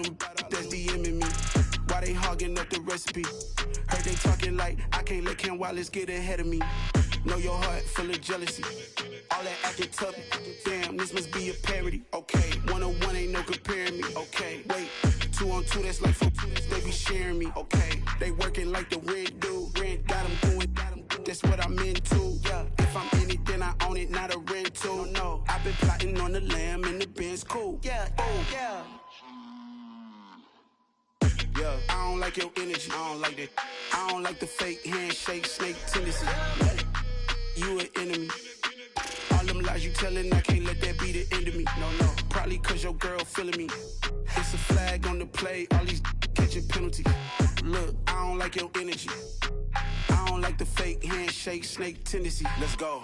them that's DMing me. Why they hogging up the recipe? Heard they talking like I can't let Ken Wallace get ahead of me. Know your heart full of jealousy. All that acting tough. Damn, this must be a parody. Okay, 1-on-1 ain't no comparing me. Okay, wait, 2-on-2 that's like 4. They be sharing me. Okay, they working like the rent do. Rent got them doing. That's what I'm into. Yeah, if I'm in it, then I own it, not a rental. No, I've been plotting on the lamb and the Benz cool. Yeah, oh yeah. Yeah, I don't like your energy. I don't like that. I don't like the fake handshake, snake tendency. You an enemy. All them lies you telling, I can't let that be the end of me. No, probably cause your girl feeling me. It's a flag on the play, all these catching penalties. Look, I don't like your energy. I don't like the fake handshake, snake tendency. Let's go.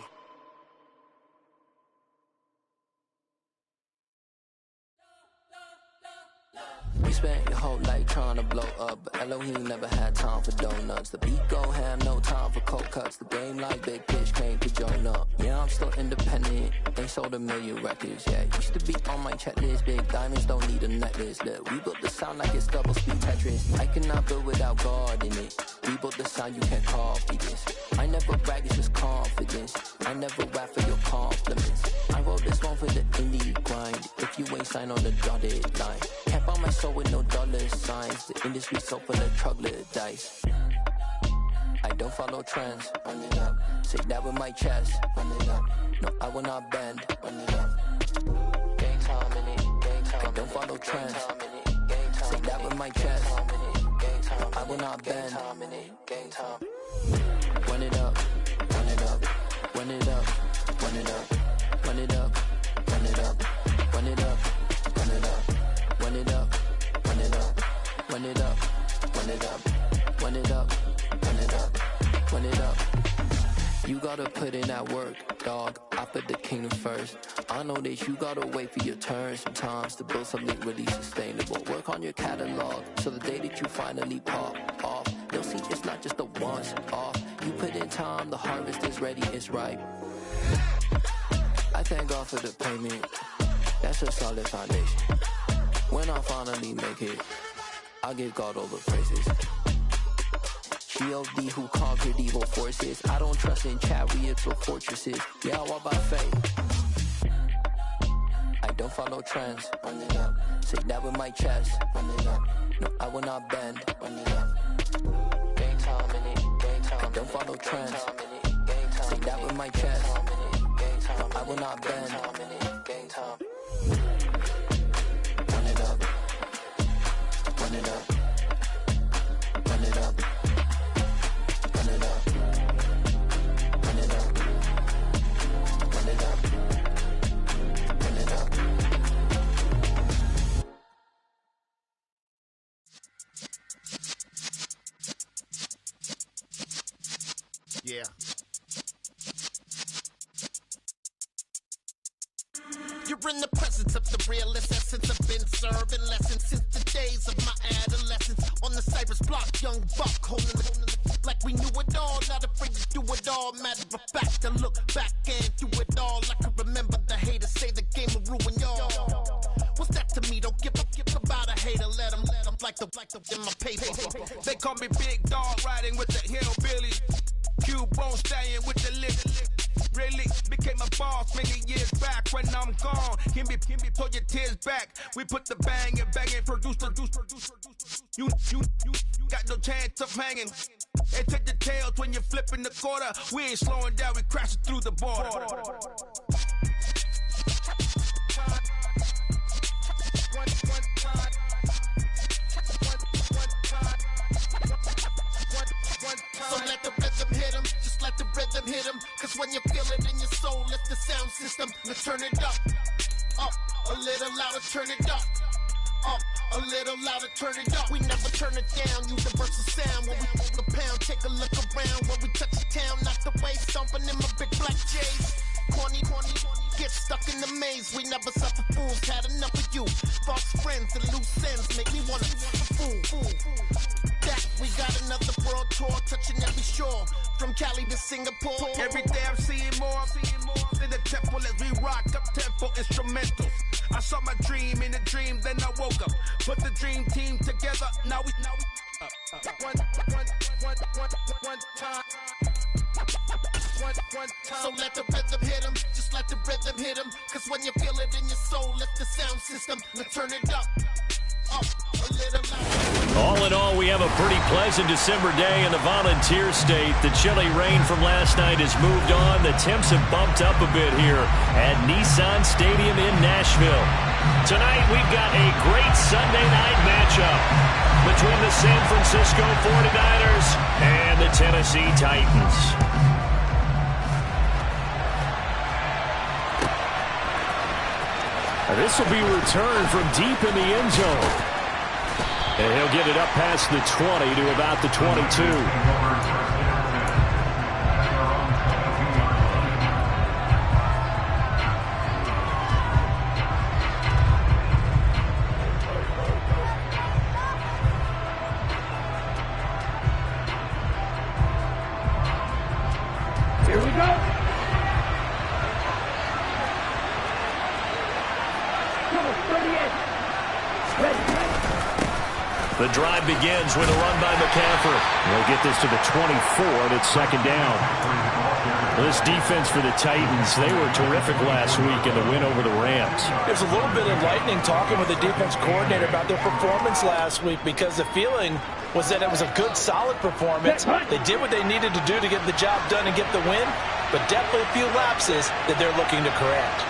You spent your whole life trying to blow up, but Elohim never had time for donuts. The beat go ham, no time for cold cuts. The game like Big Pitch came to join up. Yeah, I'm still independent, they sold 1 million records. Yeah, used to be on my checklist. Big diamonds don't need a necklace. Look, we built the sound like it's double speed Tetris. I cannot build without God in it. We built the sound, you can't copy this. I never brag, it's just confidence. I never rap for your compliments. I wrote this one for the indie grind. If you ain't signed on the dotted line, can't buy my soul with no dollar signs. The industry so full of troglodytes. I don't follow trends. Run it up. Say that with my chest. Run it up. No, I will not bend. Run it up. Gang time in it. Gang time. I don't follow trends. Say that with my chest. No, I will not bend. Gang time. Run it up. Run it up. Run it up. Run it up. Run it up. Run it up. Run it up. Run it up. Run it up. Run it up. Run it up. Run it up. Run it up. Run it up. Run it up. You gotta put in that work, dog. I put the kingdom first. I know that you gotta wait for your turn sometimes to build something really sustainable. Work on your catalog so the day that you finally pop off, they'll see it's not just a once off. You put in time, the harvest is ready, it's ripe. I thank God for the payment. That's a solid foundation. When I finally make it, I'll give God all the praises. G.O.D. who conquered evil forces. I don't trust in chariots or fortresses. Yeah, I walk by faith. I don't follow trends. Run it up. Say that with my chest. Run it up. No, I will not bend. Run it up. Gang time in it. Gang time. I don't follow trends. Say that with my chest. No, I will not bend. Gang time. Run it up. Run it up. Run it up. Run it up. Run it up. Run it up. Run it up. Yeah. You're in the presence of the realest essence. I've been serving lessons since the days of my adolescence. On the Cypress block, young buck holding the like we knew it all. Not afraid to do it all. Matter of fact, to look back and do it all. I can remember the haters say the game will ruin y'all. What's that to me? Don't give about a hater. Let them like the in my paper. They call me Big Dog, riding with the hillbilly. Cubone staying with the lip. Really became a boss many years back. When I'm gone, can be pull your tears back. We put the bang and produce. You got no chance of hanging. And take the tails when you're flipping the quarter. We ain't slowing down, we crashing through the border. So let the rhythm hit 'em, just let the rhythm hit 'em. Cause when you feel it in your soul, it's the sound system. Let's turn it up, a little louder, turn it up, a little louder, turn it up. We never turn it down, universal sound. When we pull the pound, take a look around. When we touch the town, knock the way, stomping in my big black J's. Corny, get stuck in the maze. We never suffer fools, had enough of you. False friends and loose ends make me wanna fool. That we got another world tour, touching every shore. From Cali to Singapore. Every day I'm seeing more in the temple as we rock up tempo instrumentals. I saw my dream in a dream, then I woke up. Put the dream team together. Now we one time. So let the rhythm hit him, just let the rhythm hit him. Cause when you feel it in your soul, lift the sound system. Now turn it up a little louder. All in all, we have a pretty pleasant December day in the Volunteer State. The chilly rain from last night has moved on. The temps have bumped up a bit here at Nissan Stadium in Nashville. Tonight, we've got a great Sunday night matchup between the San Francisco 49ers and the Tennessee Titans. This will be returned from deep in the end zone. And he'll get it up past the 20 to about the 22. The drive begins with a run by McCaffrey. They'll get this to the 24, and it's second down. This defense for the Titans, they were terrific last week in the win over the Rams. There's a little bit enlightening talking with the defense coordinator about their performance last week, because the feeling was that it was a good, solid performance. They did what they needed to do to get the job done and get the win, but definitely a few lapses that they're looking to correct.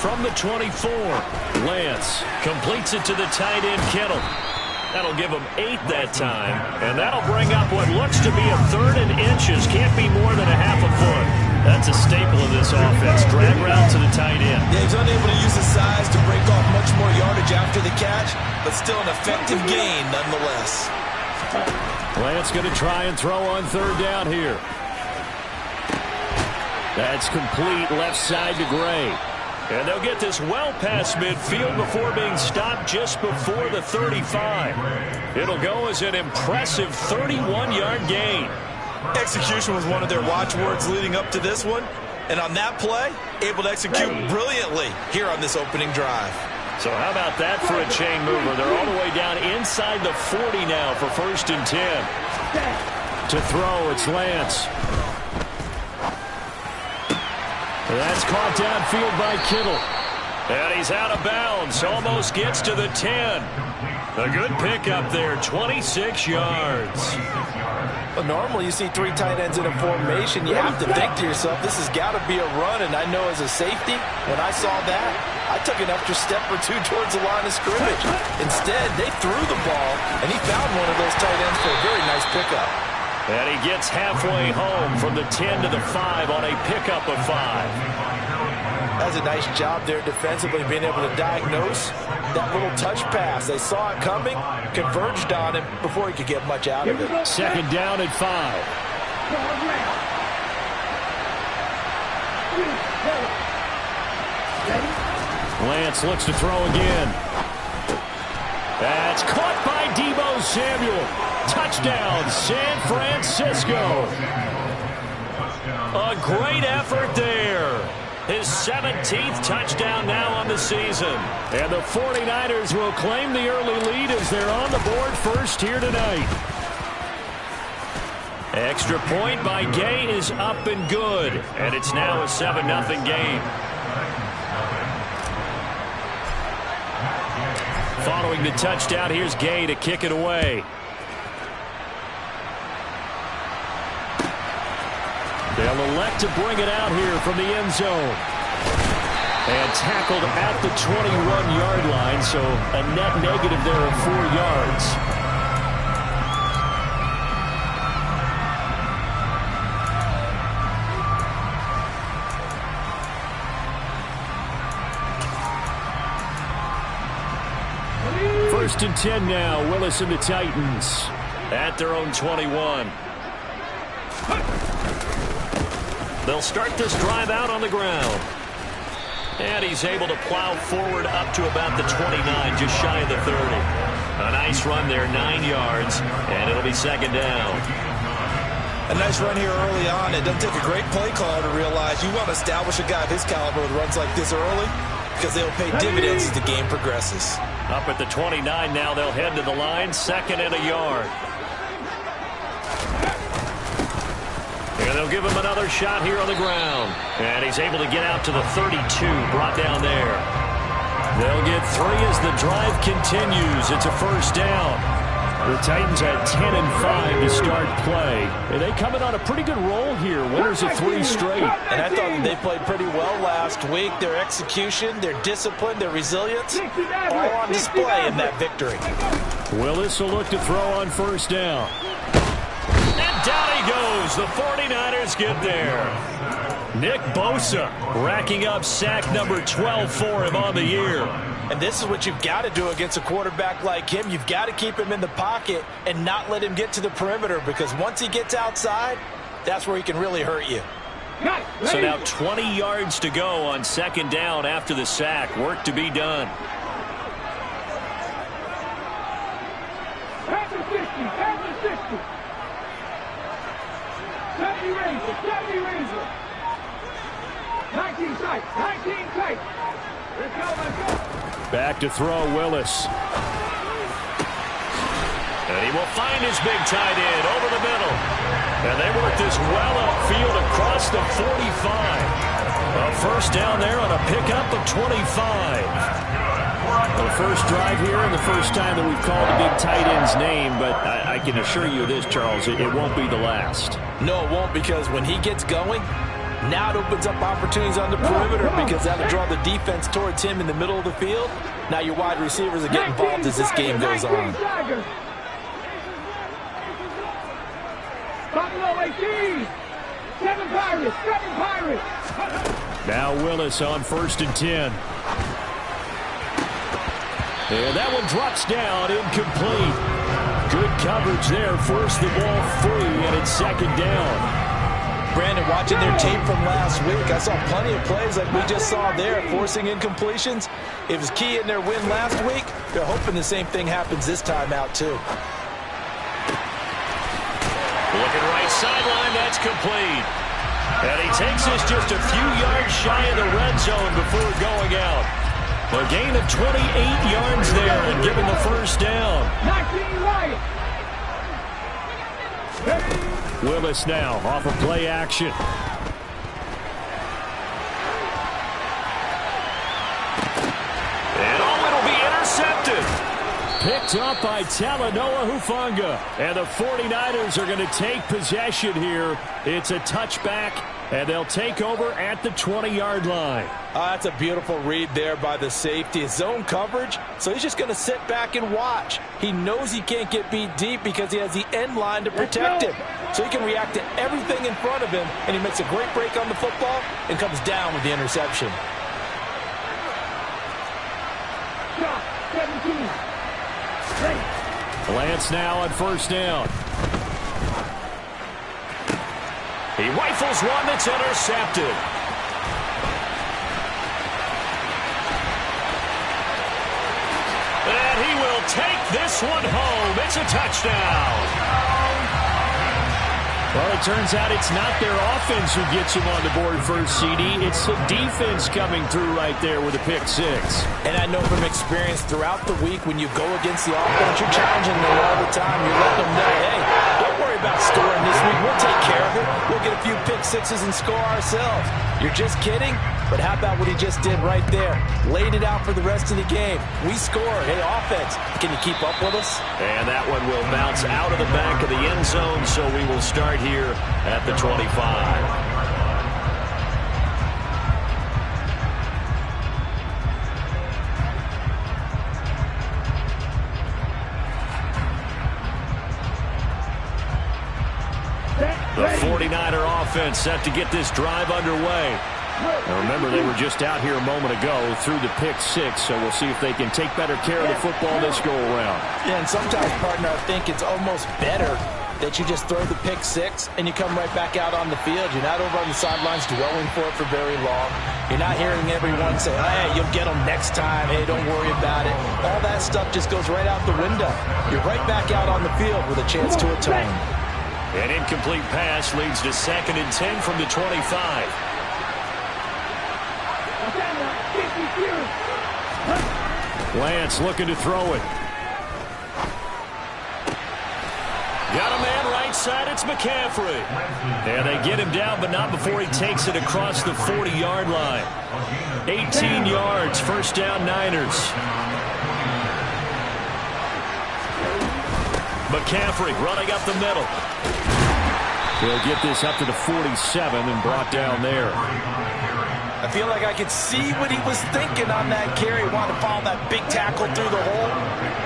From the 24, Lance completes it to the tight end, Kittle. That'll give him 8 that time, and that'll bring up what looks to be a 3rd and inches. Can't be more than a half a foot. That's a staple of this offense. Drag route to the tight end. Yeah, he's unable to use his size to break off much more yardage after the catch, but still an effective gain nonetheless. Lance going to try and throw on 3rd down here. That's complete left side to Gray. And they'll get this well past midfield before being stopped just before the 35. It'll go as an impressive 31-yard gain. Execution was one of their watchwords leading up to this one. And on that play, able to execute brilliantly here on this opening drive. So how about that for a chain mover? They're all the way down inside the 40 now for 1st and 10. To throw, it's Lance. That's caught downfield by Kittle. And he's out of bounds. Almost gets to the 10. A good pickup there, 26 yards. Well, normally you see 3 tight ends in a formation. You have to think to yourself, this has got to be a run. And I know as a safety, when I saw that, I took an extra step or 2 towards the line of scrimmage. Instead, they threw the ball, and he found one of those tight ends for a very nice pickup. And he gets halfway home from the 10 to the 5 on a pickup of 5. That's a nice job there defensively, being able to diagnose that little touch pass. They saw it coming, converged on him before he could get much out of it. 2nd down and 5. Lance looks to throw again. That's caught by Deebo Samuel. Touchdown, San Francisco. A great effort there. His 17th touchdown now on the season. And the 49ers will claim the early lead as they're on the board first here tonight. Extra point by Gay is up and good. And it's now a 7-0 game. Following the touchdown, here's Gay to kick it away. They'll elect to bring it out here from the end zone. And tackled at the 21-yard line, so a net negative there of 4 yards. First and 10 now, Willis and the Titans at their own 21. They'll start this drive out on the ground. And he's able to plow forward up to about the 29, just shy of the 30. A nice run there, 9 yards, and it'll be second down. A nice run here early on. It doesn't take a great play caller to realize you want to establish a guy of his caliber with runs like this early because they'll pay dividends as the game progresses. Up at the 29 now, they'll head to the line, 2nd and a yard. And they'll give him another shot here on the ground. And he's able to get out to the 32, brought down there. They'll get 3 as the drive continues. It's a first down. The Titans had 10 and 5 to start play. And they come in on a pretty good roll here. Winners of 3 straight. And I thought that they played pretty well last week. Their execution, their discipline, their resilience, all on display in that victory. Willis will look to throw on first down. And down he goes. The 49ers get there. Nick Bosa racking up sack number 12 for him on the year. And this is what you've got to do against a quarterback like him. You've got to keep him in the pocket and not let him get to the perimeter, because once he gets outside, that's where he can really hurt you. So now 20 yards to go on second down after the sack. Work to be done. Pass the 60, pass the 60. 70 Razor. 19 tight, 19 tight. Let's go. Back to throw, Willis. And he will find his big tight end over the middle. And they work this well upfield across the 45. A first down there on a pickup of 25. The first drive here and the first time that we've called a big tight end's name, but I can assure you this, Charles, it won't be the last. No, it won't, because when he gets going, now it opens up opportunities on the perimeter, because that'll draw the defense towards him in the middle of the field. Now your wide receivers are getting involved as this game goes on. Buffalo 18. 7 Pirates. Now Willis on 1st and 10. And that one drops down, incomplete. Good coverage there, forced the ball free, and it's second down. Brandon, watching their tape from last week, I saw plenty of plays like we just saw there, forcing incompletions. It was key in their win last week. They're hoping the same thing happens this time out, too. Looking right sideline, that's complete. And he takes this just a few yards shy of the red zone before going out. A gain of 28 yards there and given the first down. 19 right. Willis now off of play action. And it'll be intercepted. Picked up by Talanoa Hufanga. And the 49ers are going to take possession here. It's a touchback, and they'll take over at the 20-yard line. That's a beautiful read there by the safety. His zone coverage, so he's just going to sit back and watch. He knows he can't get beat deep because he has the end line to protect him. So he can react to everything in front of him, and he makes a great break on the football and comes down with the interception. Shot 17. Lance now on first down. He rifles one that's intercepted. And he will take this one home. It's a touchdown. Well, it turns out it's not their offense who gets him on the board first, CD. It's the defense coming through right there with a pick six. And I know from experience throughout the week, when you go against the offense, you're challenging them all the time. You're letting them know, hey, don't worry about scoring this week. We'll take care of it. We'll get a few pick sixes and score ourselves. You're just kidding? But how about what he just did right there? Laid it out for the rest of the game. We scored. Hey, offense, can you keep up with us? And that one will bounce out of the back of the end zone, so we will start here at the 25. The 49er offense set to get this drive underway. Now remember, they were just out here a moment ago through the pick six, so we'll see if they can take better care of the football this go around. Yeah, and sometimes, partner, I think it's almost better that you just throw the pick six and you come right back out on the field. You're not over on the sidelines dwelling for it for very long. You're not hearing everyone say, hey, you'll get them next time. Hey, don't worry about it. All that stuff just goes right out the window. You're right back out on the field with a chance to atone. An incomplete pass leads to 2nd and 10 from the 25. Lance looking to throw it. Got a man right side. It's McCaffrey. And they get him down, but not before he takes it across the 40-yard line. 18 yards, first down Niners. McCaffrey running up the middle. He'll get this up to the 47 and brought down there. I feel like I could see what he was thinking on that carry. Wanted to follow that big tackle through the hole.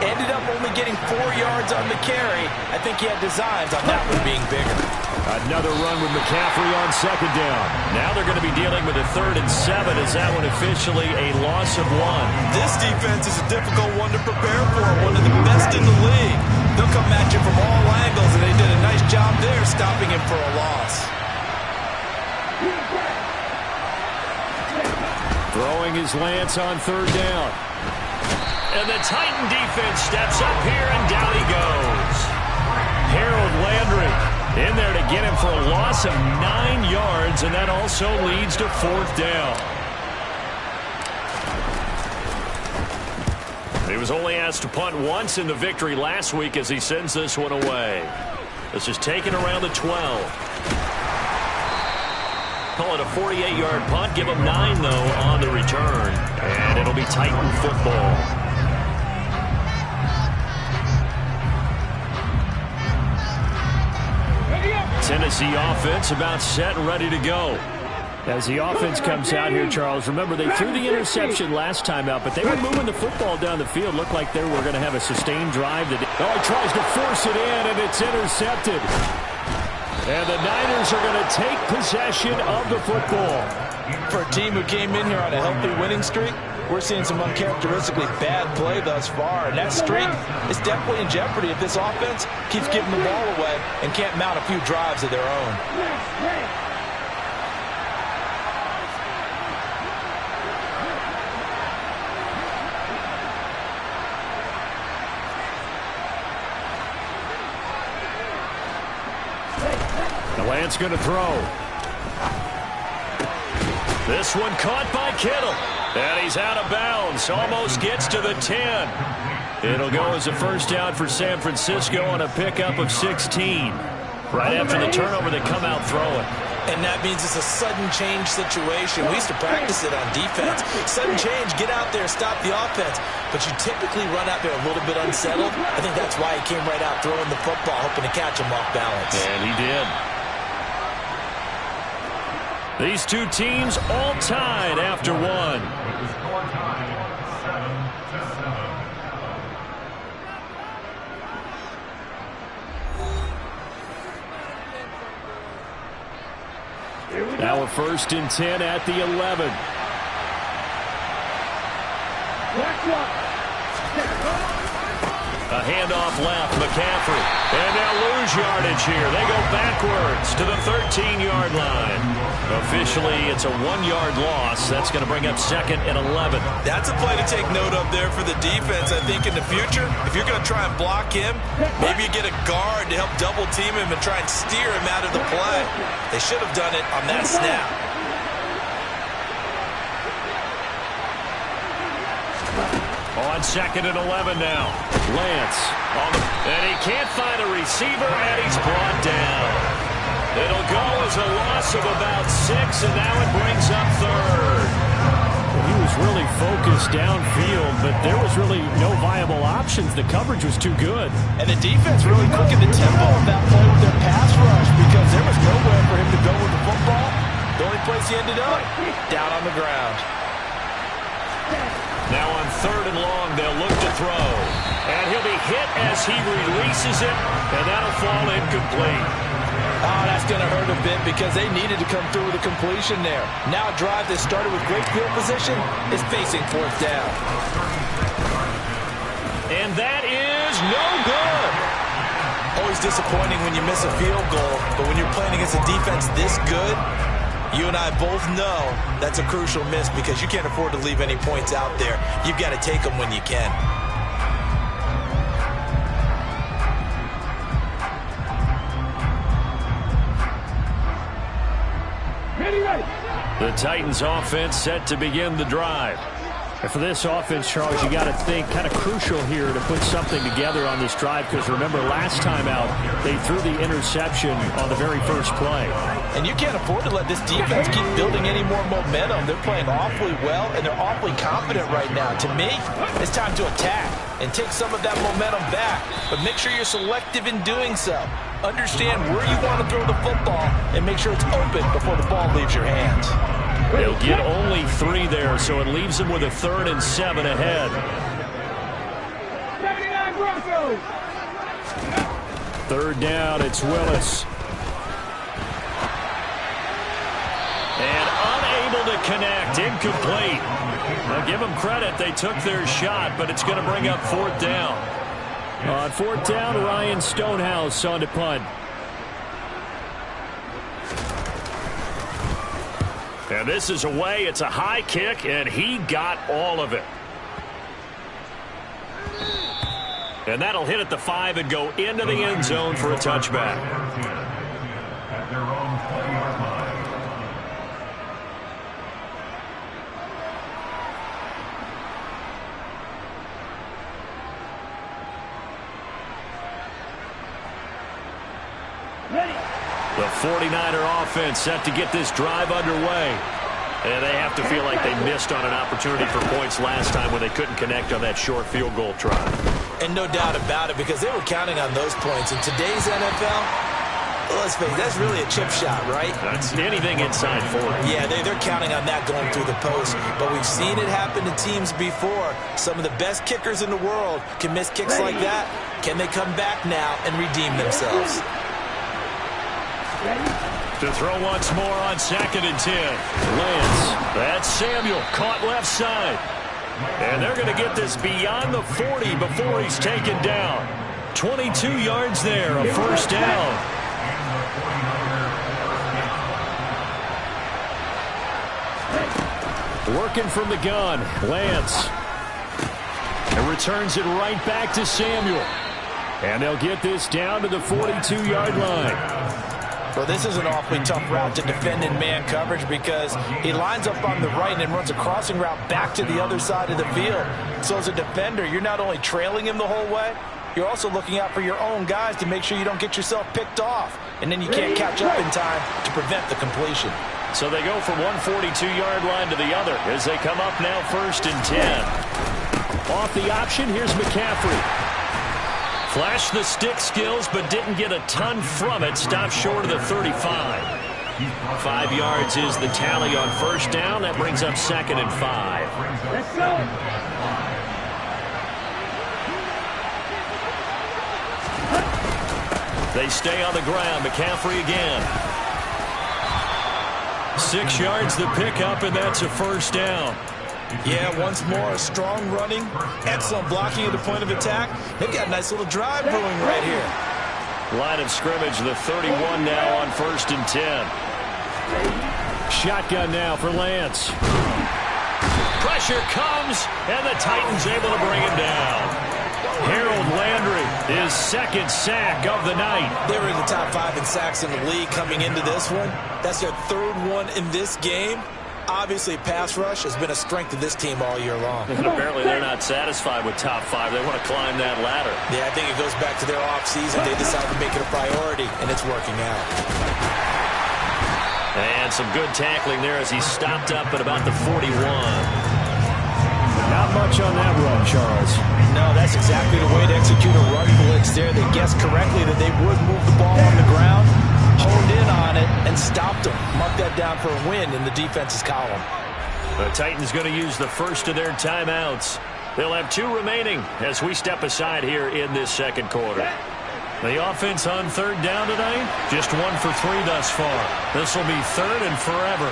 Ended up only getting 4 yards on the carry. I think he had designs on that one being bigger. Another run with McCaffrey on 2nd down. Now they're going to be dealing with a 3rd and 7. Is that one officially a loss of 1? This defense is a difficult one to prepare for. One of the best in the league. They'll come at you from all angles, and they did a nice job there stopping him for a loss. Throwing his Lance on 3rd down. And the Titan defense steps up here, and down he goes. Harold Landry in there to get him for a loss of 9 yards, and that also leads to 4th down. He was only asked to punt once in the victory last week as he sends this one away. This is taken around the 12. Call it a 48-yard punt. Give him 9, though, on the return. And it'll be Titan football. Tennessee offense about set and ready to go. As the offense comes out here, Charles, remember they threw the interception last time out, but they were moving the football down the field. Looked like they were going to have a sustained drive. He tries to force it in, and it's intercepted. And the Niners are going to take possession of the football. For a team who came in here on a healthy winning streak, we're seeing some uncharacteristically bad play thus far. And that streak is definitely in jeopardy if this offense keeps giving the ball away and can't mount a few drives of their own. Lance going to throw. This one caught by Kittle. And he's out of bounds. Almost gets to the 10. It'll go as a first down for San Francisco on a pickup of 16. Right after the turnover, they come out throwing. And that means it's a sudden change situation. We used to practice it on defense. Sudden change, get out there, stop the offense. But you typically run out there a little bit unsettled. I think that's why he came right out throwing the football, hoping to catch him off balance. And he did. These two teams all tied after one. Now a 1st and 10 at the 11. A handoff left, McCaffrey. And they'll lose yardage here. They go backwards to the 13-yard line. Officially, it's a 1-yard loss. That's going to bring up 2nd and 11. That's a play to take note of there for the defense. I think in the future, if you're going to try and block him, maybe you get a guard to help double team him and try and steer him out of the play. They should have done it on that snap. On 2nd and 11 now. Lance. And he can't find a receiver, and he's brought down. It'll go as a loss of about 6, and now it brings up 3rd. Well, he was really focused downfield, but there was really no viable options. The coverage was too good. And the defense really quickened the tempo of that play with their pass rush because there was nowhere for him to go with the football. The only place he ended up, down on the ground. Now on 3rd and long, they'll look to throw. And he'll be hit as he releases it, and that'll fall incomplete. Oh, that's going to hurt a bit because they needed to come through with a completion there. Now a drive that started with great field position is facing 4th down. And that is no good. always disappointing when you miss a field goal, but when you're playing against a defense this good, you and I both know that's a crucial miss because you can't afford to leave any points out there. You've got to take them when you can. The Titans offense set to begin the drive. And for this offense, Charles, you got to think kind of crucial here to put something together on this drive because remember last time out they threw the interception on the very first play. And you can't afford to let this defense keep building any more momentum. They're playing awfully well and they're awfully confident right now. To me, it's time to attack and take some of that momentum back. But make sure you're selective in doing so. Understand where you want to throw the football and make sure it's open before the ball leaves your hands. They'll get only 3 there, so it leaves them with a 3rd and 7 ahead. 79 Broncos. 3rd down, it's Willis. And unable to connect, incomplete. Now give them credit, they took their shot, but it's going to bring up 4th down. On 4th down, Ryan Stonehouse on to punt. And this is away. It's a high kick, and he got all of it. And that'll hit at the 5 and go into the end zone for a touchback. The 49er offense set to get this drive underway. And they have to feel like they missed on an opportunity for points last time when they couldn't connect on that short field goal try. And no doubt about it, because they were counting on those points. In today's NFL, let's face it, that's really a chip shot, right? That's anything inside 40. Yeah, they're counting on that going through the post. But we've seen it happen to teams before. Some of the best kickers in the world can miss kicks like that. Can they come back now and redeem themselves? To throw once more on 2nd and 10. Lance. That's Samuel. Caught left side. And they're going to get this beyond the 40 before he's taken down. 22 yards there, a 1st down. Working from the gun, Lance. And returns it right back to Samuel. And they'll get this down to the 42-yard line. Well, this is an awfully tough route to defend in man coverage because he lines up on the right and then runs a crossing route back to the other side of the field. So as a defender, you're not only trailing him the whole way, you're also looking out for your own guys to make sure you don't get yourself picked off. And then you can't catch up in time to prevent the completion. So they go from one 42-yard line to the other as they come up now 1st and 10. Off the option, here's McCaffrey. Flashed the stick skills, but didn't get a ton from it. Stopped short of the 35. 5 yards is the tally on 1st down. That brings up 2nd and 5. Let's go. They stay on the ground. McCaffrey again. 6 yards the pickup, and that's a 1st down. Yeah, once more, strong running, excellent blocking at the point of attack. They've got a nice little drive brewing right here. Line of scrimmage, the 31 now on 1st and 10. Shotgun now for Lance. Pressure comes, and the Titans able to bring him down. Harold Landry, his 2nd sack of the night. They were in the top 5 in sacks in the league coming into this one. That's their 3rd one in this game. Obviously, pass rush has been a strength of this team all year long. And apparently they're not satisfied with top 5. They want to climb that ladder. Yeah, I think it goes back to their offseason. They decided to make it a priority, and it's working out. And some good tackling there as he stopped up at about the 41. Not much on that run, Charles. No, that's exactly the way to execute a run blitz there. They guessed correctly that they would move the ball on the ground, honed in on it, and stopped them. Mark that down for a win in the defense's column. The Titans going to use the first of their timeouts. They'll have 2 remaining as we step aside here in this 2nd quarter. The offense on 3rd down tonight, just 1 for 3 thus far. This will be 3rd and forever.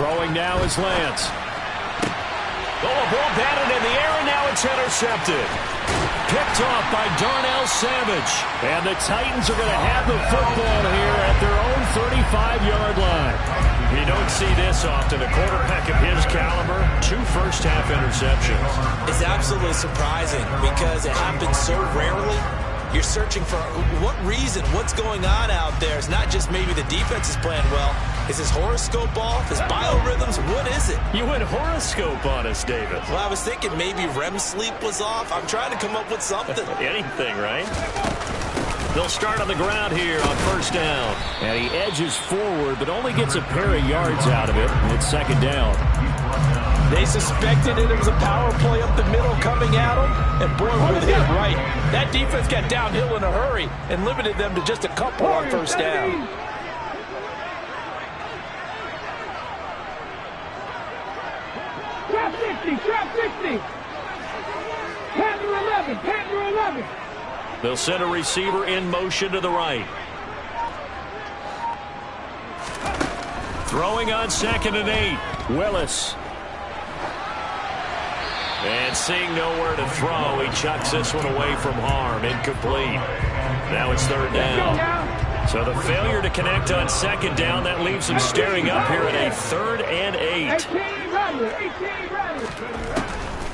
Throwing now is Lance. Oh, a ball batted in the air, and now it's intercepted. Picked off by Darnell Savage. And the Titans are going to have the football here at their own 35-yard line. You don't see this often. A quarterback of his caliber, 2 first-half interceptions. It's absolutely surprising because it happens so rarely. You're searching for what reason, what's going on out there. It's not just maybe the defense is playing well. Is his horoscope off? His biorhythms? What is it? You went horoscope on us, David. Well, I was thinking maybe REM sleep was off. I'm trying to come up with something. Anything, right? They'll start on the ground here on first down. And he edges forward, but only gets a pair of yards out of it. And it's second down. They suspected it was a power play up the middle coming at them, and boy, were they right. That defense got downhill in a hurry and limited them to just a couple on first down. Trap 60, trap 60. Panther 11, Panther 11. They'll send a receiver in motion to the right. Throwing on 2nd and 8. Willis. And seeing nowhere to throw, he chucks this one away from harm. Incomplete. Now it's 3rd down. So the failure to connect on 2nd down, that leaves him staring up here at a 3rd and 8.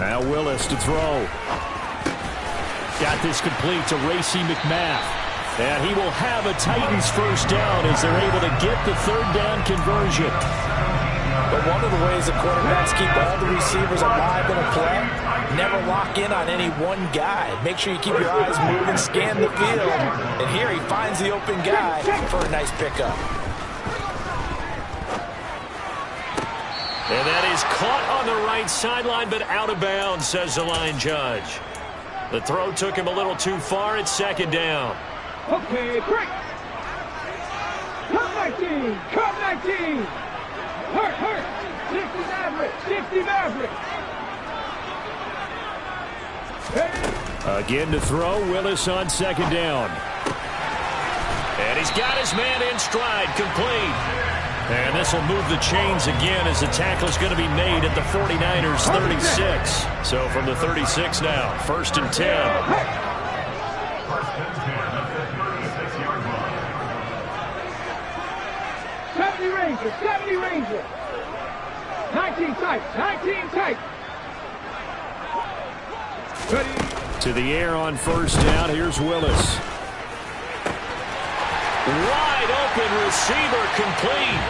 Now Willis to throw. Got this complete to Racey McMath. And he will have a Titans first down as they're able to get the 3rd down conversion. But one of the ways the quarterbacks keep all the receivers alive in a play, never lock in on any one guy. Make sure you keep your eyes moving, scan the field. And here he finds the open guy for a nice pickup. And that is caught on the right sideline, but out of bounds, says the line judge. The throw took him a little too far. It's 2nd down. Okay, break. Come 19, come 19. Hurt. 60 Maverick, 60 Maverick. Again to throw, Willis on 2nd down. And he's got his man in stride, complete. And this will move the chains again as the tackle's going to be made at the 49ers 36. So from the 36 now, 1st and 10. 70 Ranger. 19 tight. 19 tight. Ready. To the air on 1st down. Here's Willis. Wide open receiver, complete.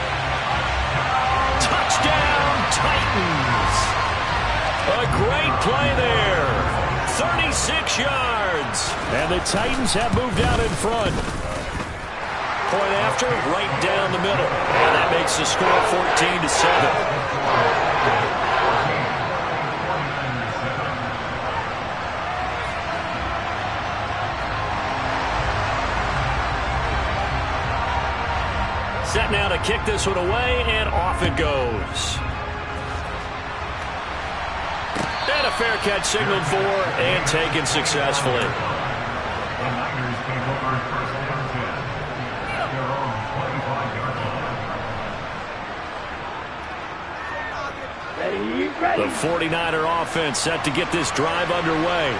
Touchdown, Titans. A great play there. 36 yards. And the Titans have moved out in front. Point after, right down the middle. And that makes the score 14-7. Set now to kick this one away, and off it goes. And a fair catch signaled for and taken successfully. The 49er offense set to get this drive underway.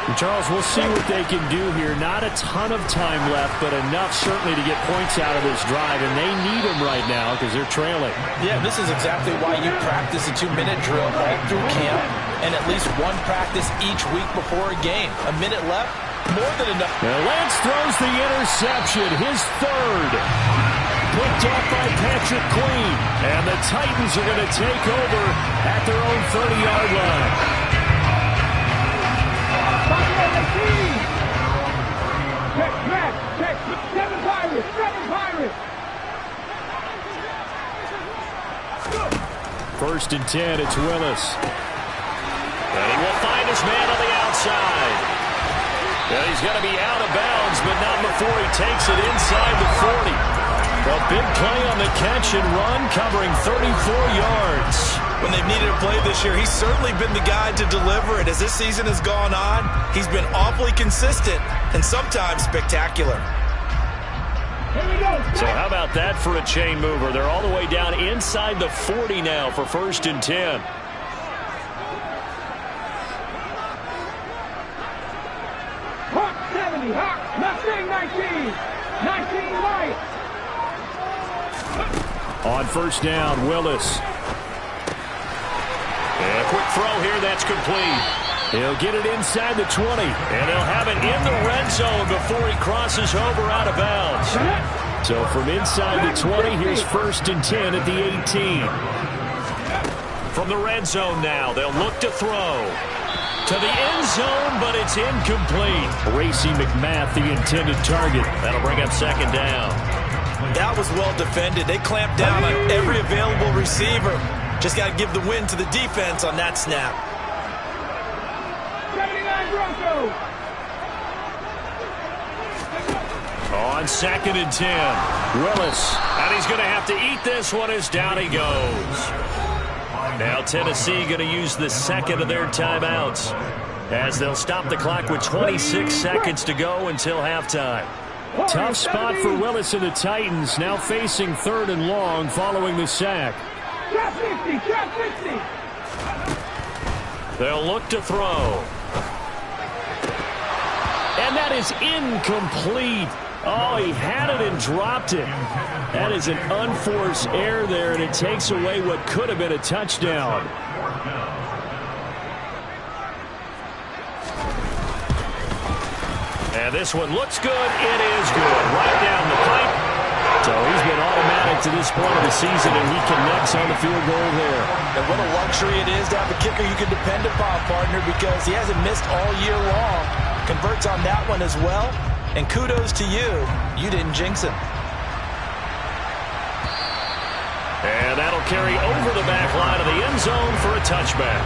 And Charles, we'll see what they can do here. Not a ton of time left, but enough certainly to get points out of this drive, and they need them right now because they're trailing. Yeah, this is exactly why you practice a 2-minute drill all through camp and at least one practice each week before a game. A minute left, more than enough. Now Lance throws the interception, his 3rd. Picked off by Patrick Queen. And the Titans are going to take over at their own 30-yard line. Check. 7 Pirates. 1st and 10, it's Willis. And he will find his man on the outside. And he's going to be out of bounds, but not before he takes it inside the 40. A big play on the catch and run, covering 34 yards. When they've needed a play this year, he's certainly been the guy to deliver it. As this season has gone on, he's been awfully consistent and sometimes spectacular. So how about that for a chain mover? They're all the way down inside the 40 now for 1st and 10. Hawk 70, Hawk, Mustang 19, 19 right. On 1st down, Willis. And a quick throw here, that's complete. He'll get it inside the 20. And they'll have it in the red zone before he crosses over out of bounds. So from inside the 20, here's 1st and 10 at the 18. From the red zone now, they'll look to throw. To the end zone, but it's incomplete. Racey McMath, the intended target. That'll bring up 2nd down. That was well defended. They clamped down on every available receiver. Just got to give the win to the defense on that snap. 79 Broncos. On 2nd and 10, Willis. And he's going to have to eat this one as down he goes. Now Tennessee going to use the 2nd of their timeouts as they'll stop the clock with 26 seconds to go until halftime. Tough spot for Willis and the Titans, now facing 3rd and long following the sack. Trap 50, trap 50. They'll look to throw. And that is incomplete. Oh, he had it and dropped it. That is an unforced error there, and it takes away what could have been a touchdown. And this one looks good. It is good. Right down the pipe. So he's been automatic to this point of the season, and he connects on the field goal there. And what a luxury it is to have a kicker you can depend upon, partner, because he hasn't missed all year long. Converts on that one as well. And kudos to you. You didn't jinx him. And that'll carry over the back line of the end zone for a touchback.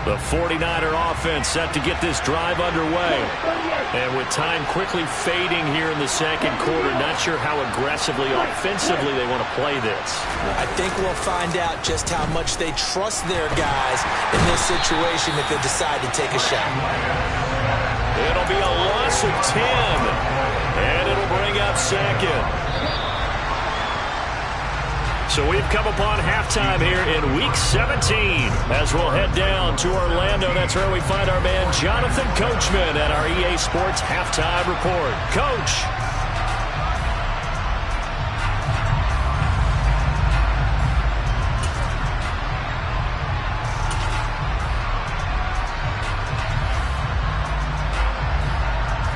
The 49er offense set to get this drive underway. And with time quickly fading here in the 2nd quarter, not sure how aggressively, offensively they want to play this. I think we'll find out just how much they trust their guys in this situation if they decide to take a shot. It'll be a loss of 10. And it'll bring up 2nd. So we've come upon halftime here in Week 17 as we'll head down to Orlando. That's where we find our man Jonathan Coachman at our EA Sports Halftime Report. Coach.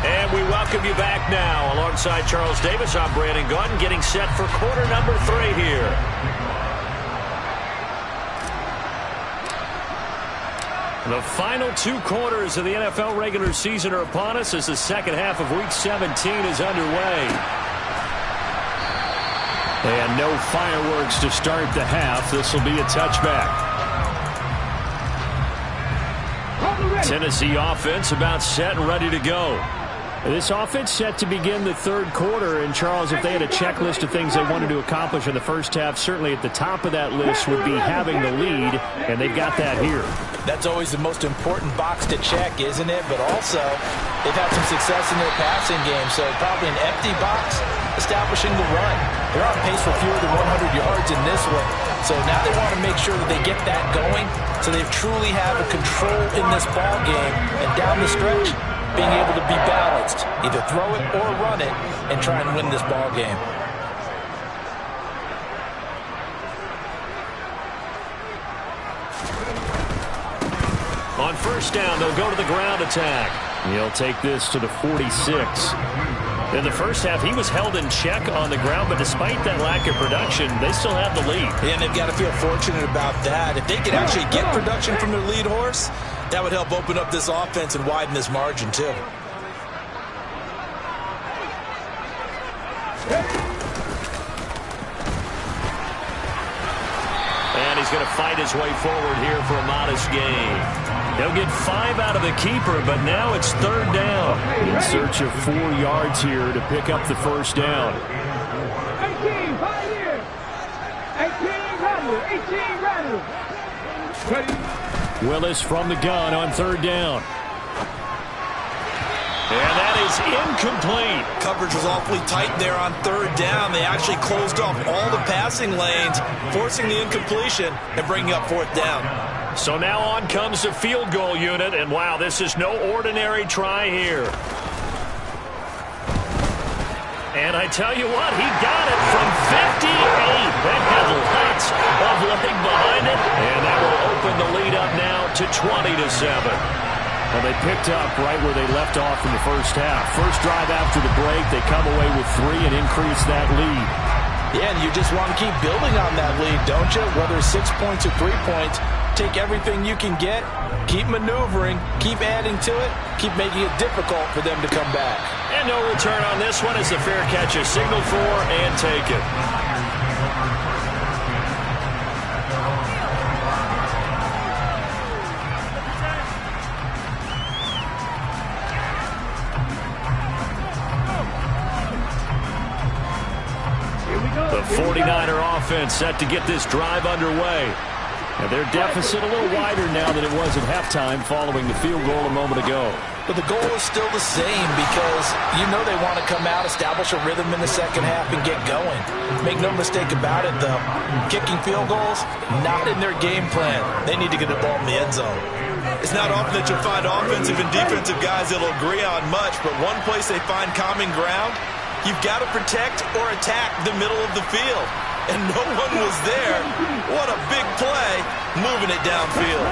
And we welcome you back now. Alongside Charles Davis, I'm Brandon Gaudin, getting set for quarter number 3 here. The final 2 quarters of the NFL regular season are upon us as the 2nd half of Week 17 is underway. And no fireworks to start the half. This will be a touchback. Tennessee offense about set and ready to go. This offense set to begin the 3rd quarter. And, Charles, if they had a checklist of things they wanted to accomplish in the first half, certainly at the top of that list would be having the lead, and they've got that here. That's always the most important box to check, isn't it? But also, they've had some success in their passing game, so probably an empty box establishing the run. They're on pace for fewer than 100 yards in this one, so now they want to make sure that they get that going so they truly have a control in this ball game, and down the stretch, being able to be balanced, either throw it or run it, and try and win this ball game. On 1st down, they'll go to the ground attack. He'll take this to the 46. In the first half, he was held in check on the ground, but despite that lack of production, they still have the lead. Yeah, and they've got to feel fortunate about that. If they could actually get production from their lead horse, that would help open up this offense and widen this margin, too. And he's going to fight his way forward here for a modest gain. He'll get 5 out of the keeper, but now it's 3rd down. In search of 4 yards here to pick up the 1st down. 18, 5 years. 1800. Willis from the gun on third down. And that is incomplete. Coverage was awfully tight there on third down. They actually closed off all the passing lanes, forcing the incompletion and bringing up fourth down. So now on comes the field goal unit, and wow, this is no ordinary try here. And I tell you what, he got it from 58. That had lots of leg behind it, and that will open the lead up now to 20-7. Well, they picked up right where they left off in the first half. First drive after the break, they come away with 3 and increase that lead. Yeah, and you just want to keep building on that lead, don't you? Whether it's 6 points or 3 points, take everything you can get, keep maneuvering, keep adding to it, keep making it difficult for them to come back. And no return on this one as the fair catch is signaled for and taken. The 49er offense set to get this drive underway. And their deficit a little wider now than it was at halftime following the field goal a moment ago. But the goal is still the same because you know they want to come out, establish a rhythm in the second half, and get going. Make no mistake about it, though. Kicking field goals, not in their game plan. They need to get the ball in the end zone. It's not often that you'll find offensive and defensive guys that'll agree on much, but one place they find common ground, you've got to protect or attack the middle of the field. And no one was there. What a big play, moving it downfield.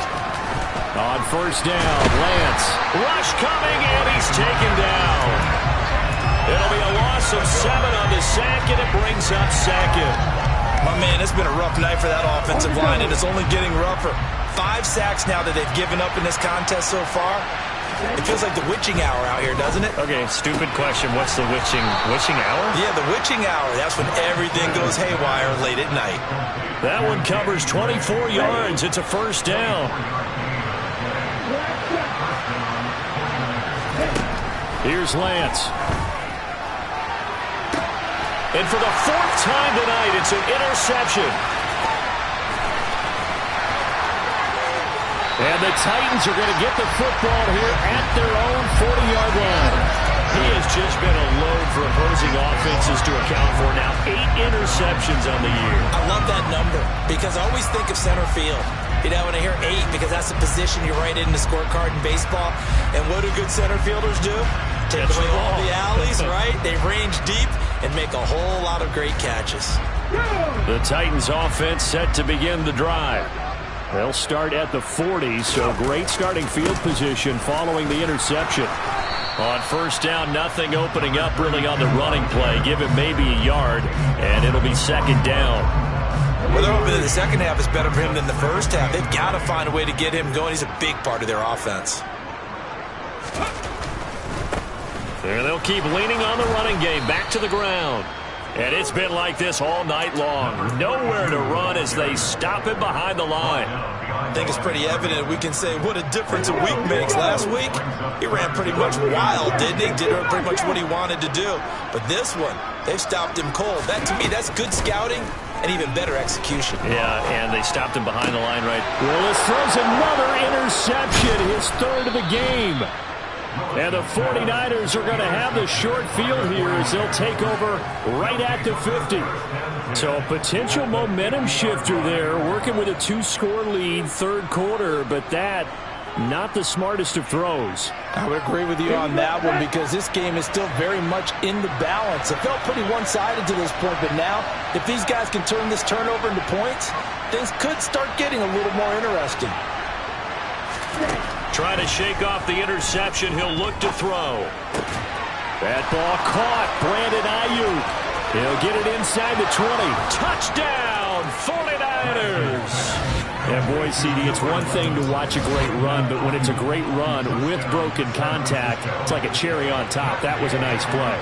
On first down, Lance. Rush coming, and he's taken down. It'll be a loss of 7 on the sack, and it brings up second. My man, it's been a rough night for that offensive line, and it's only getting rougher. 5 sacks now that they've given up in this contest so far. It feels like the witching hour out here, doesn't it? Okay, stupid question. What's the witching hour? Yeah, the witching hour. That's when everything goes haywire late at night. That one covers 24 yards. It's a first down. Here's Lance. And for the 4th time tonight, it's an interception. And the Titans are going to get the football here at their own 40-yard line. He has just been a load for opposing offenses to account for now. 8 interceptions on the year. I love that number because I always think of center field. You know, when I hear 8, because that's the position you write in the scorecard in baseball. And what do good center fielders do? Take away all the alleys, right? They range deep and make a whole lot of great catches. The Titans offense set to begin the drive. They'll start at the 40, so great starting field position following the interception. On first down, nothing opening up really on the running play. Give him maybe a yard, and it'll be second down. Well, they're hoping that the second half is better for him than the first half. They've got to find a way to get him going. He's a big part of their offense. And they'll keep leaning on the running game. Back to the ground. And it's been like this all night long. Nowhere to run as they stop him behind the line. I think it's pretty evident. We can say what a difference a week makes. Last week, he ran pretty much wild, didn't he? Did pretty much what he wanted to do. But this one, they've stopped him cold. That, to me, that's good scouting and even better execution. Yeah, and they stopped him behind the line, right? Willis throws another interception, his 3rd of the game. And the 49ers are going to have the short field here as they'll take over right at the 50. So a potential momentum shifter there, working with a 2-score lead, 3rd quarter, but that not the smartest of throws. I would agree with you on that one because this game is still very much in the balance. It felt pretty one-sided to this point, but now if these guys can turn this turnover into points, things could start getting a little more interesting. Trying to shake off the interception. He'll look to throw. That ball caught. Brandon Ayuk. He'll get it inside the 20. Touchdown, 49ers. And boy, CD, it's one thing to watch a great run, but when it's a great run with broken contact, it's like a cherry on top. That was a nice play.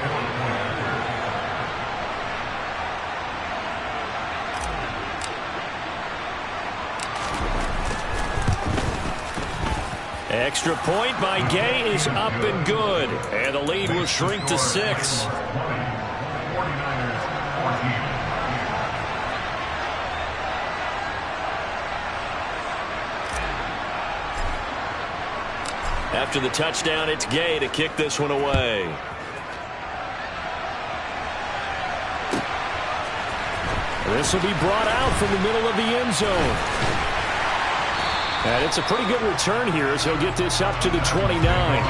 Extra point by Gay is up and good. And the lead will shrink to 6. After the touchdown, it's Gay to kick this one away. This will be brought out from the middle of the end zone. And it's a pretty good return here as he'll get this up to the 29.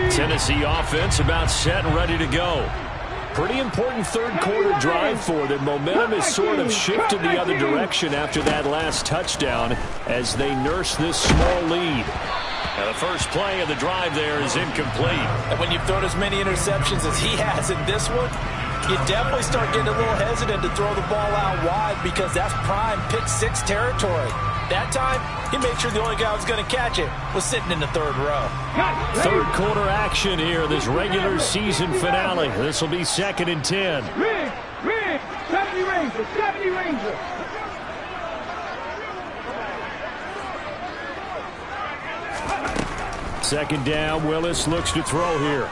Tennessee offense about set and ready to go. Pretty important third quarter drive for them. Momentum has sort of shifted the other direction after that last touchdown as they nurse this small lead. Now the first play of the drive there is incomplete. And when you've thrown as many interceptions as he has in this one, you definitely start getting a little hesitant to throw the ball out wide because that's prime pick six territory. That time, he made sure the only guy who was going to catch it was sitting in the third row. Third quarter action here, this regular season finale. This will be 2nd and 10. Rig, 70 Rangers, 70 Rangers. Second down, Willis looks to throw here.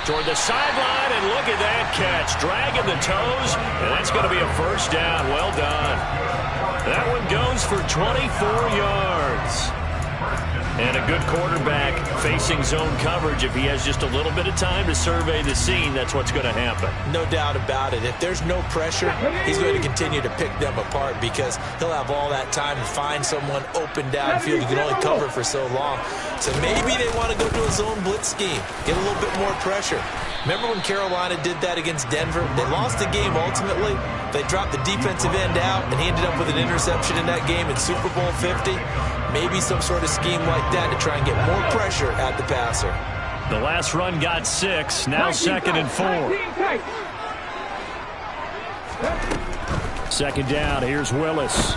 Toward the sideline, and look at that catch. Dragging the toes, and that's going to be a first down. Well done. That one goes for 24 yards. And a good quarterback facing zone coverage. If he has just a little bit of time to survey the scene, that's what's going to happen. No doubt about it. If there's no pressure, he's going to continue to pick them apart because he'll have all that time to find someone open downfield. He can only cover for so long. So maybe they want to go to a zone blitz scheme, get a little bit more pressure. Remember when Carolina did that against Denver? They lost the game ultimately. They dropped the defensive end out, and he ended up with an interception in that game in Super Bowl 50. Maybe some sort of scheme like that to try and get more pressure at the passer. The last run got 6. Now 2nd and 4. 2nd down. Here's Willis.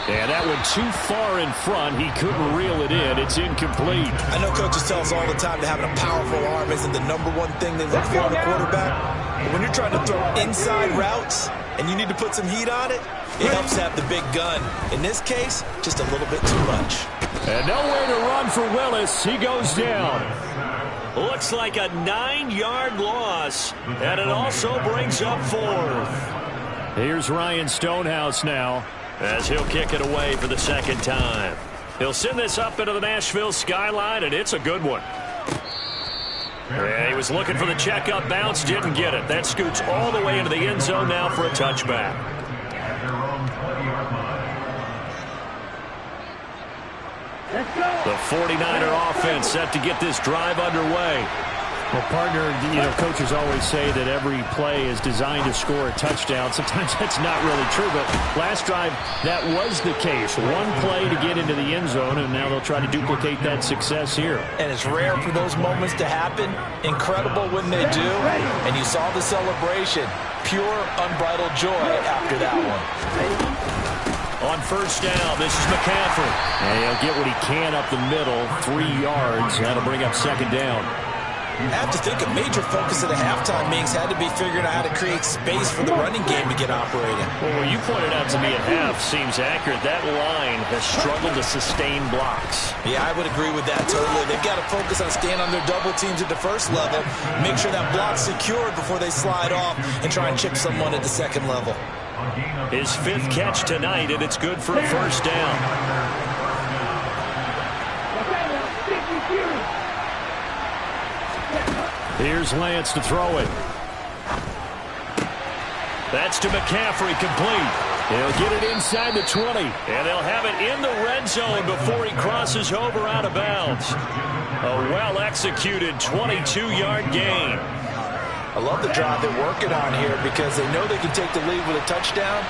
And that one too far in front. He couldn't reel it in. It's incomplete. I know coaches tell us all the time that having a powerful arm isn't the number one thing they look for in a quarterback. But when you're trying to throw inside routes and you need to put some heat on it, it helps to have the big gun. In this case, just a little bit too much. And nowhere to run for Willis. He goes down. Looks like a 9-yard loss, and it also brings up 4th. Here's Ryan Stonehouse now, as he'll kick it away for the second time. He'll send this up into the Nashville skyline, and it's a good one. Yeah, he was looking for the checkup bounce, didn't get it. That scoots all the way into the end zone now for a touchback. The 49er offense set to get this drive underway. Well, partner, coaches always say that every play is designed to score a touchdown. Sometimes that's not really true, but last drive, that was the case. One play to get into the end zone, and now they'll try to duplicate that success here. And it's rare for those moments to happen. Incredible when they do. And you saw the celebration. Pure, unbridled joy after that one. On first down, this is McCaffrey. And he'll get what he can up the middle, 3 yards. That'll bring up 2nd down. I have to think a major focus of the halftime meetings had to be figuring out how to create space for the running game to get operating. Well, what you pointed out to me at half seems accurate. That line has struggled to sustain blocks. Yeah, I would agree with that totally. They've got to focus on staying on their double teams at the first level, make sure that block's secured before they slide off and try and chip someone at the second level. His 5th catch tonight, and it's good for a first down. Here's Lance to throw it. That's to McCaffrey, complete. He'll get it inside the 20. And they'll have it in the red zone before he crosses over out of bounds. A well-executed 22-yard gain. I love the drive they're working on here because they know they can take the lead with a touchdown.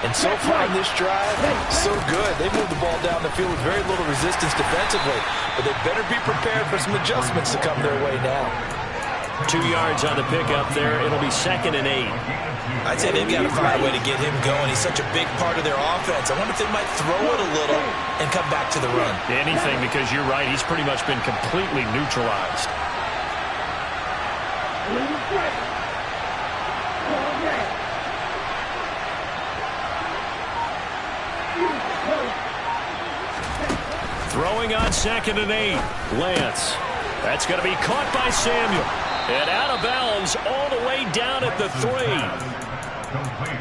And so far in this drive, so good. They moved the ball down the field with very little resistance defensively. But they better be prepared for some adjustments to come their way now. 2 yards on the pickup there. It'll be 2nd and 8. I'd say they've got to find a way to get him going. He's such a big part of their offense. I wonder if they might throw it a little and come back to the run. Anything, because you're right. He's pretty much been completely neutralized. Throwing on 2nd and 8. Lance. That's going to be caught by Samuel. And out of bounds all the way down at the 3.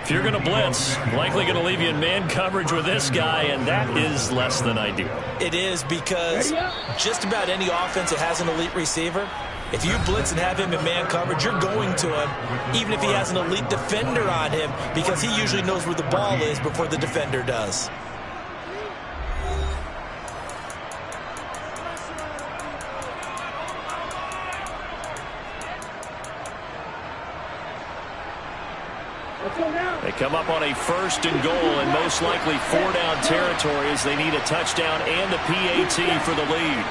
If you're going to blitz, likely going to leave you in man coverage with this guy, and that is less than ideal. It is, because just about any offense that has an elite receiver, if you blitz and have him in man coverage, you're going to him, even if he has an elite defender on him, because he usually knows where the ball is before the defender does. They come up on a 1st and goal, and most likely 4-down territory as they need a touchdown and a PAT for the lead.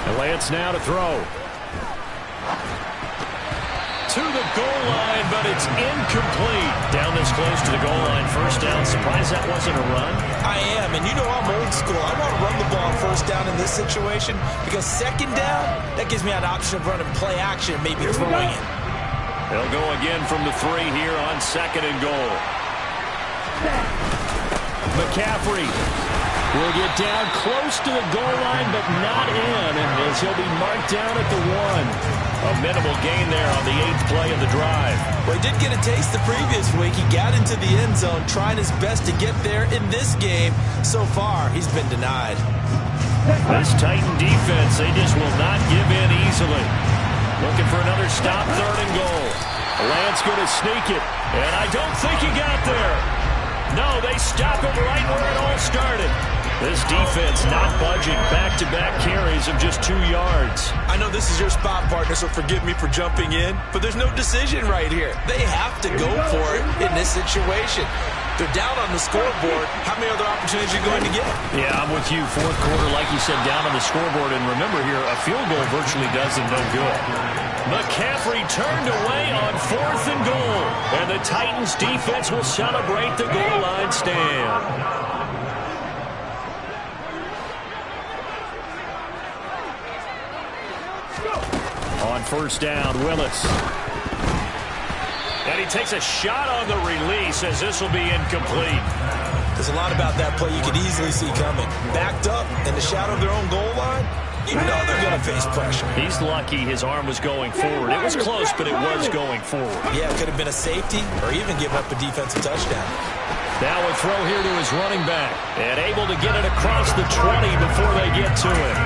And Lance now to throw. To the goal line, but it's incomplete. Down this close to the goal line, 1st down. Surprised that wasn't a run? I am, and you know I'm old school. I want to run the ball on 1st down in this situation, because 2nd down, that gives me an option of running play action, maybe throwing it. They'll go again from the 3 here on 2nd and goal. McCaffrey will get down close to the goal line, but not in, as he'll be marked down at the 1. A minimal gain there on the 8th play of the drive. Well, he did get a taste the previous week. He got into the end zone, trying his best to get there in this game. So far, he's been denied. This Titan defense, they just will not give in easily. Looking for another stop, 3rd and goal. Lance going to sneak it, and I don't think he got there. No, they stop him right where it all started. This defense not budging. Back-to-back carries of just 2 yards. I know this is your spot, partner, so forgive me for jumping in, but there's no decision right here. They have to go for it in this situation. They're down on the scoreboard. How many other opportunities are you going to get? Yeah, I'm with you. 4th quarter, like you said, down on the scoreboard. And remember here, a field goal virtually does them no good. McCaffrey turned away on 4th and goal. And the Titans defense will celebrate the goal line stand. On 1st down, Willis. And he takes a shot on the release as this will be incomplete. There's a lot about that play you could easily see coming. Backed up in the shadow of their own goal line, you know they're going to face pressure. He's lucky his arm was going forward. It was close, but it was going forward. Yeah, it could have been a safety or even give up a defensive touchdown. Now a throw here to his running back. And able to get it across the 20 before they get to it.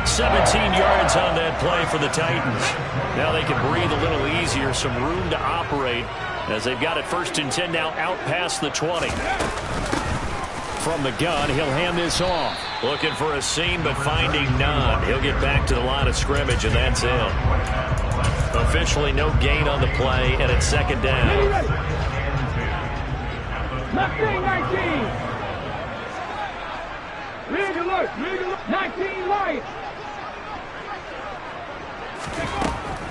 17 yards on that play for the Titans. Now they can breathe a little easier, some room to operate as they've got it 1st and 10 now out past the 20. From the gun, he'll hand this off. Looking for a seam, but finding none. He'll get back to the line of scrimmage, and that's it. Officially no gain on the play, and it's 2nd down. Left wing 19. League alert. 19 Lions.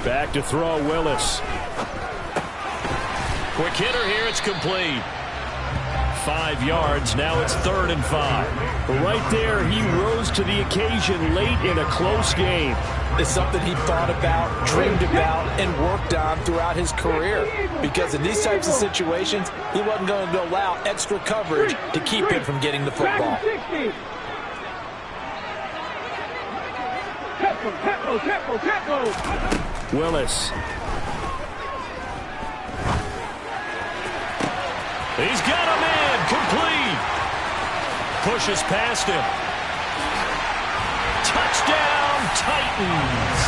Back to throw, Willis. Quick hitter here, it's complete. 5 yards, now it's 3rd and 5. Right there, he rose to the occasion late in a close game. It's something he thought about, dreamed about, and worked on throughout his career. Because in these types of situations, he wasn't going to allow extra coverage to keep him from getting the football. Willis. He's got him in, complete. Pushes past him. Touchdown, Titans.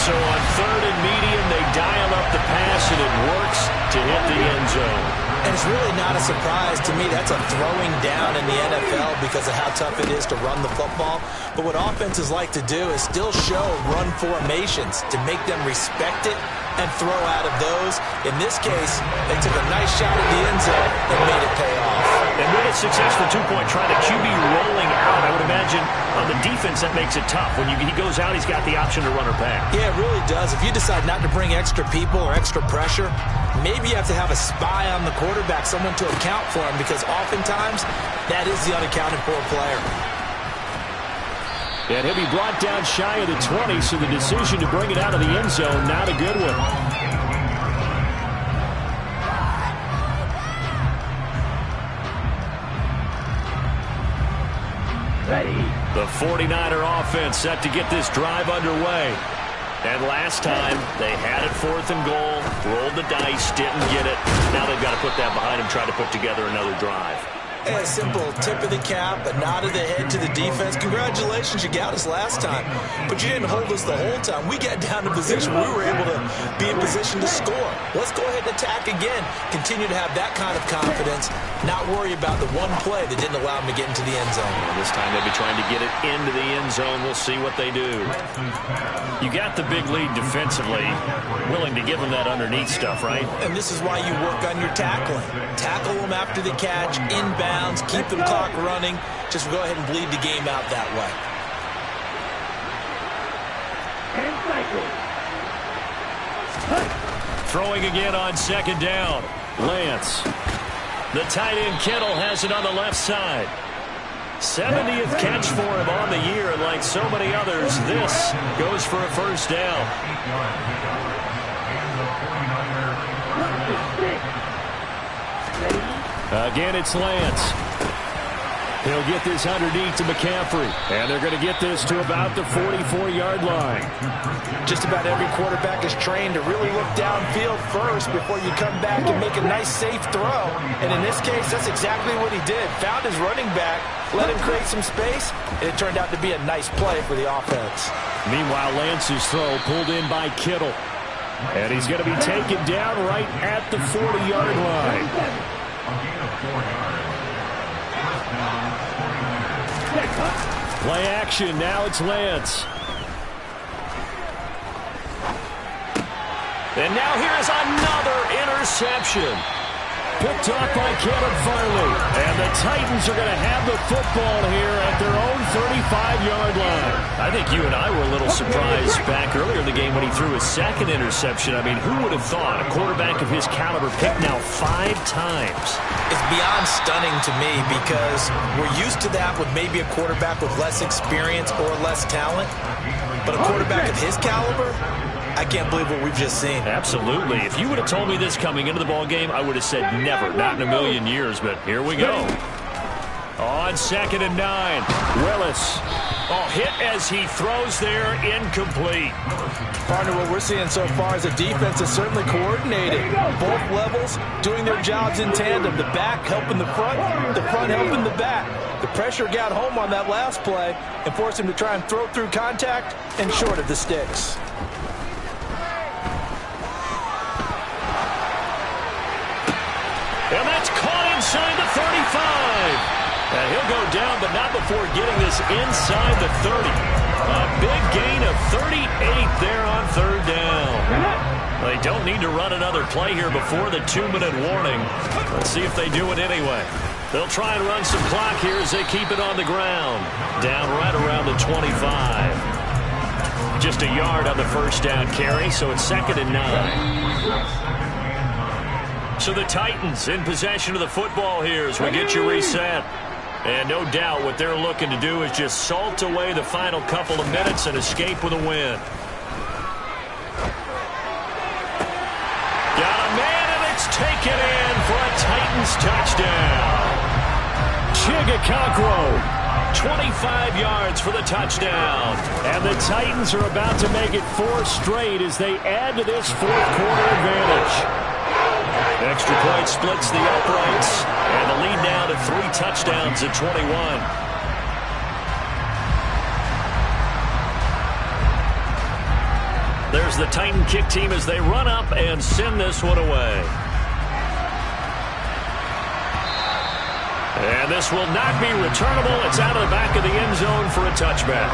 So on 3rd and medium, they dial up the pass, and it works to hit the end zone. And it's really not a surprise to me. That's a throwing down in the NFL because of how tough it is to run the football. But what offenses like to do is still show run formations to make them respect it and throw out of those. In this case, they took a nice shot at the end zone and made it pay off. And with a successful 2-point try, the QB rolling out, I would imagine on the defense that makes it tough. When he goes out, he's got the option to run or pass. Yeah, it really does. If you decide not to bring extra people or extra pressure, maybe you have to have a spy on the quarterback, someone to account for him, because oftentimes that is the unaccounted for player. And he'll be brought down shy of the 20, so the decision to bring it out of the end zone, not a good one. Ready. The 49er offense set to get this drive underway. And last time, they had it 4th and goal, rolled the dice, didn't get it. Now they've got to put that behind them, try to put together another drive. A simple tip of the cap, a nod of the head to the defense. Congratulations, you got us last time. But you didn't hold us the whole time. We got down to position. We were able to be in position to score. Let's go ahead and attack again. Continue to have that kind of confidence. Not worry about the one play that didn't allow them to get into the end zone. Well, this time they'll be trying to get it into the end zone. We'll see what they do. You got the big lead defensively. Willing to give them that underneath stuff, right? And this is why you work on your tackling. Tackle them after the catch, inbound. Keep the clock running. Just go ahead and bleed the game out that way. Throwing again on 2nd down. Lance. The tight end Kittle has it on the left side. 70th catch for him on the year, and like so many others, this goes for a 1st down. Again, it's Lance. He'll get this underneath to McCaffrey. And they're going to get this to about the 44-yard line. Just about every quarterback is trained to really look downfield first before you come back and make a nice, safe throw. And in this case, that's exactly what he did. Found his running back, let him create some space, and it turned out to be a nice play for the offense. Meanwhile, Lance's throw pulled in by Kittle. And he's going to be taken down right at the 40-yard line. Play action. Now it's Lance. And now here's another interception. Picked off by Caleb Farley. And the Titans are going to have the football here at their own 35-yard line. I think you and I were a little surprised back earlier in the game when he threw his 2nd interception. I mean, who would have thought a quarterback of his caliber picked now 5 times? It's beyond stunning to me because we're used to that with maybe a quarterback with less experience or less talent. But a quarterback of his caliber, I can't believe what we've just seen. Absolutely. If you would have told me this coming into the ball game, I would have said never, not in a million years, but here we go. On 2nd and 9, Willis. Oh, hit as he throws there, incomplete. Partner, what we're seeing so far is a defense that's certainly coordinated. Both levels doing their jobs in tandem. The back helping the front helping the back. The pressure got home on that last play and forced him to try and throw through contact and short of the sticks. And that's caught inside the 35. And he'll go down, but not before getting this inside the 30. A big gain of 38 there on 3rd down. They don't need to run another play here before the 2-minute warning. Let's see if they do it anyway. They'll try and run some clock here as they keep it on the ground. Down right around the 25. Just a yard on the 1st down carry, so it's 2nd and 9. So the Titans in possession of the football here as we get you reset. And no doubt what they're looking to do is just salt away the final couple of minutes and escape with a win. Got a man, and it's taken in for a Titans touchdown. Chigakakro, 25 yards for the touchdown. And the Titans are about to make it 4 straight as they add to this 4th quarter advantage. Extra point splits the uprights, and the lead now to 3 touchdowns at 21. There's the Titan kick team as they run up and send this one away. And this will not be returnable. It's out of the back of the end zone for a touchback.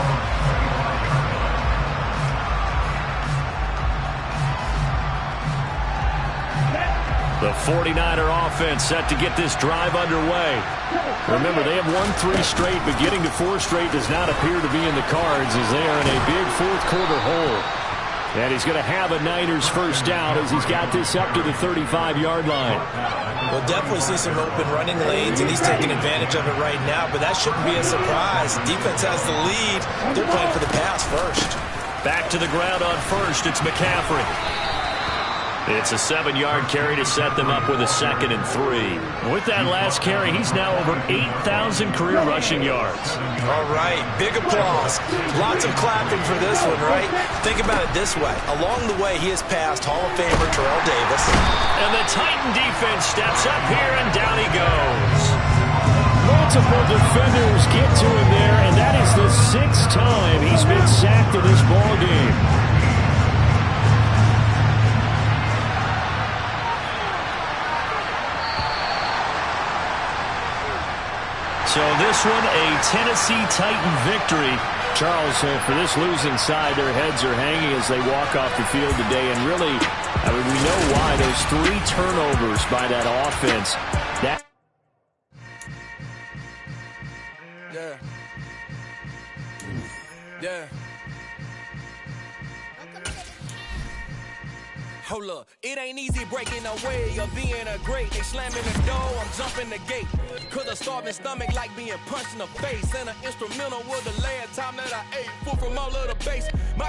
The 49er offense set to get this drive underway. Remember, they have won 3 straight, but getting to 4 straight does not appear to be in the cards as they are in a big 4th quarter hole. And he's going to have a Niners 1st down as he's got this up to the 35-yard line. We'll definitely see some open running lanes, and he's taking advantage of it right now, but that shouldn't be a surprise. Defense has the lead. They're playing for the pass first. Back to the ground on 1st. It's McCaffrey. It's a 7-yard carry to set them up with a 2nd and 3. With that last carry, he's now over 8,000 career rushing yards. All right, big applause. Lots of clapping for this one, right? Think about it this way. Along the way, he has passed Hall of Famer Terrell Davis. And the Titan defense steps up here, and down he goes. Multiple defenders get to him there, and that is the 6th time he's been sacked in this ball game. So this one, a Tennessee Titan victory. Charles, for this losing side, their heads are hanging as they walk off the field today. And really, I mean, we know why. Those 3 turnovers by that offense. Yeah. Hold up, it ain't easy breaking away or being a great. They slamming the door, I'm jumping the gate. Cause a starving stomach like being punched in the face. And an instrumental was the last time that I ate food from all of the base. My